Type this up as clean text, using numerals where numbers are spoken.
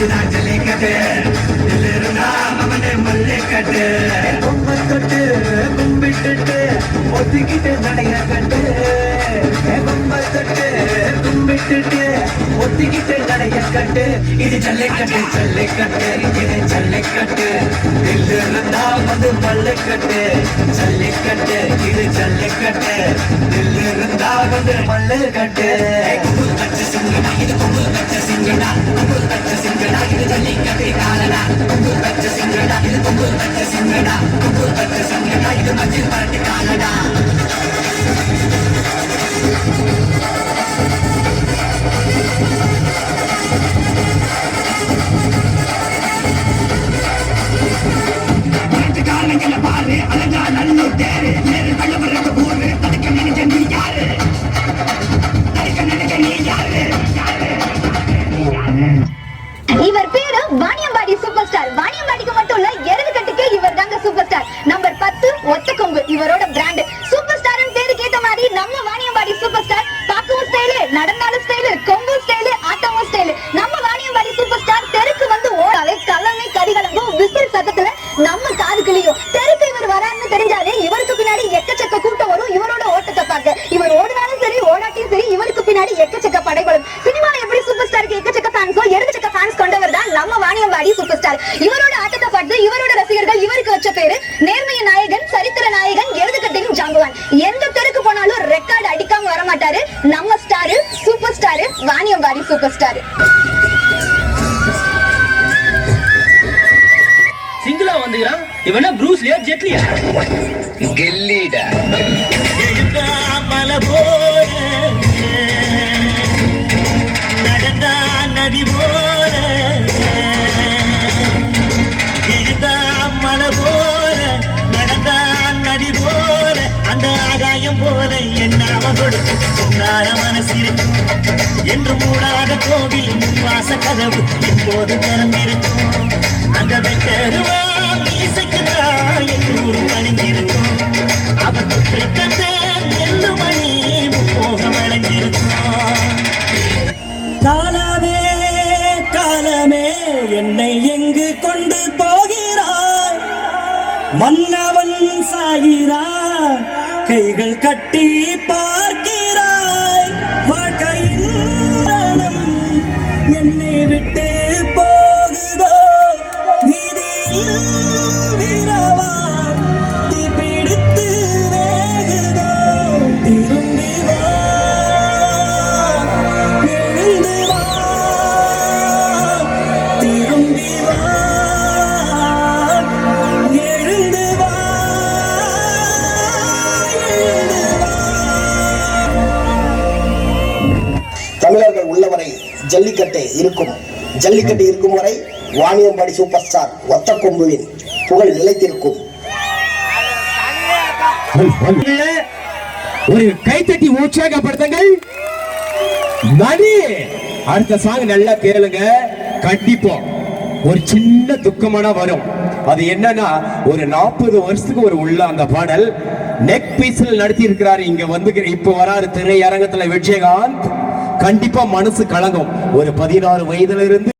இதுதான் ஜல்லிக்கட்டு இருந்தா அவனே மல்லிக்கட்டு பொம்மை தொட்டு கும்பிட்டுட்டு ஒத்திக்கிட்டு நடைய கட்டு பொம்மை தொட்டு கும்பிட்டுட்டு ஒத்திக்கிட்டு நடைய கட்டு இது ஜல்லிக்கட்டு ஜல்லிக்கட்டு இது ஜல்லிக்கட்டு இருந்தா வந்து மல்லிக்கட்டு ஜல்லிக்கட்டு இது ஜல்லிக்கட்டு இருந்தா வந்து மல்லிக்கட்டு பச்சை சிங்கடா இது கொம்பு பச்சை சிங்கடா கொம்பு பச்சை சிங்கடா இது ஜல்லிக்கட்டு காலடா கொம்பு பச்சை சிங்கடா இது கொம்பு பச்சை சிங்கடா கொம்பு பச்சை சிங்கடா இது மஞ்சள் பரட்டு காலடா காலங்கள பாரு அழகா நல்லூர் தேரு நேரு கள்ளவரது ஊரு தடுக்க நினைச்ச நீ யாரு தடுக்க நினைச்ச நீ யாரு இவர் பேரு வாணியம்பாடி சூப்பர் ஸ்டார். வாணியம்பாடிக்கு மட்டும் இல்ல எருதுகட்டுக்கே இவர் தாங்க சூப்பர் ஸ்டார். நம்பர் 10 ஒத்தக்கொம்பு இவரோட பிராண்ட். சூப்பர் ஸ்டார்னு பேருக்கு ஏத்த மாதிரி நம்ம வாணியம்பாடி சூப்பர் ஸ்டார் பாக்கவும் ஸ்டைல், நடந்தாலும் ஸ்டைல், கொம்பு ஸ்டைல், ஆட்டமும் ஸ்டைல். நம்ம வாணியம்பாடி சூப்பர் ஸ்டார் தெருக்கு வந்து ஓடாவே கலமை கரிகலங்கும் விசில் சத்தத்துல நம்ம காதுக்குள்ளேயும் தெருக்கு இவர் வரான்னு தெரிஞ்சாலே இவருக்கு பின்னாடி எக்கச்சக்க கூட்டம் வரும். இவரோட ஓட்டத்தை பார்க்க இவர் ஓடினாலும் சரி ஓடாட்டியும் சரி இவருக்கு பின்னாடி எக்கச்சக்க படைகளும். சினிமால எப்படி சூப்பர் ஸ்டாருக்கு எக்கச்சக்க ஃபேன்ஸோ எருதுச்சக்க ஃபேன்ஸ் கொண்டவர் தான் நம்ம வாணியம்பாடி சூப்பர் ஸ்டார். இவரோட ஆட்டத்தை பார்த்து இவரோட ரசிகர்கள் இவருக்கு வச்ச பேரு நேர்மைய நாயகன், சரித்திர நாயகன், எருதுகட்டின் ஜாம்பவான். எந்த தெருக்கு போனாலும் ரெக்கார்டு அடிக்காம வர மாட்டாரு நம்ம star, super star, Vaniyambadi super star. சிங்கிளா வந்துகிறான் இவனா ப்ரூஸ்லியா ஜெட்லியா கெல்லிடா மலை போல நடந்தா நதி போல மலை போல நடந்தா நதி போல அந்த ஆகாயம் போல என்னாம கொடுத்து சொன்னார மனசு இருக்கும் என்று மூடாத கோவில் வாச கதவு எப்போது திறந்திருக்கும் அந்த வெட்டருவா மீசைக்குதான் எல்லூர் பணிஞ்சிருக்கும் அவர் தொற்றிருக்க எல்லு மணி முப்போகம் அடைஞ்சிருக்கும். காலமே காலமே என்னை எங்கு கொண்டு போகிறாய், மன்னவன் சாகிறாய், கைகள் கட்டி பார்க்கிறாய், வாழ்க்கையின் என்னை விட்டு போகுதோ வீதியில் வீரவா தீப்பிடித்து வேகுதோ திரும்பி வா எழுந்து வா திரும்பி வா எழுந்து வா எழுந்து வா. தமிழர்கள் உள்ளவரை ஜல்லிக்கட்டு இருக்கும். ஜல்லிக்கட்டு இருக்கும் வரை வாணியம்பாடி சூப்பர் ஸ்டார் ஒத்தக்கொம்புவின் புகழ் நிலைத்திருக்கும். ஒரு கைத்தட்டி உற்சாகப்படுத்துங்கள். நடி அடுத்த சாங் நல்லா கேளுங்க. கண்டிப்பா ஒரு சின்ன துக்கமான வரும். அது என்னன்னா ஒரு 40 வருஷத்துக்கு ஒரு உள்ள அந்த பாடல் நெக் பீஸ்ல நடத்தி இருக்கிறாரு. இங்க வந்து இப்ப வராரு திரையரங்கத்துல விஜயகாந்த். கண்டிப்பா மனசு கலங்கும். ஒரு 16 வயதுல இருந்து